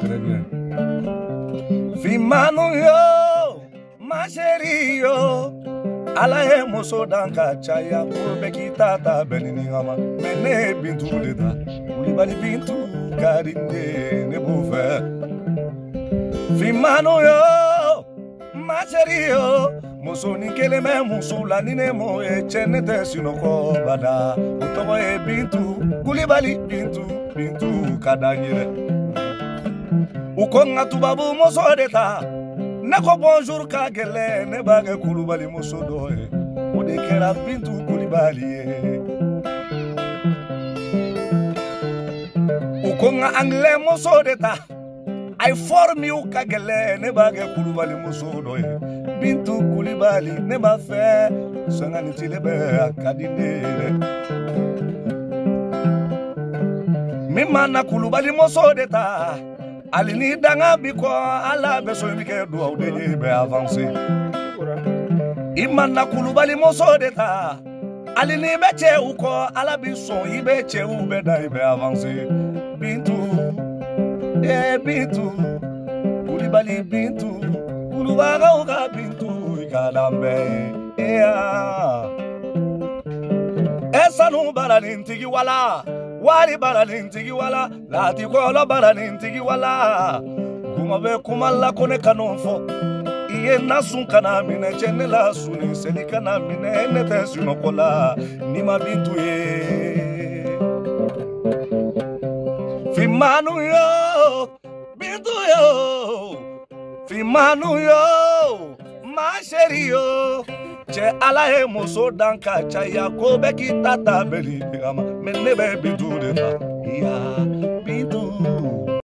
très bien. Fimanu yo, ma chérie yo, ala e moso danka chaya kurbe kitata benini ama mene bintu leta Coulibaly bintu karinde ne bouver. Fimanu yo, ma chérie yo, moso ni kele me moso la ni ne mo e chene te sinoko bada otomo e bintu Coulibaly bintu kadanyire. Ukonga tubabu moso deta Neko bonjour ka gele ne bage Coulibaly moso doye Ode kera bintu Coulibaly. Ukonga anglais moso deta I form you ka gele ne bage Coulibaly moso doye bintu Coulibaly ne ba fe sangani tilebe akadinere. Mimana Coulibaly moso deta Alini danga biko ala beso mike do awde be avancer. Imana Coulibaly moso deta Alini beche uko ala biso ibeche ube dai be avancer. Bintu bintu Coulibaly bintu Coulibaly uga bintu ikalambe esa no baralintigi wala wali baralintigi wala lati kolo baralintigi wala kuma be kuma la kone kanonfo iye nasun kana mine chene la suni selika na mine nete sinokola ni ma bintu ye. Fimanu yo bintu yo Fimanu yo ma chérie yo che ala e moso danka chaya ko be kitata beli ama mene be bintu de ta ya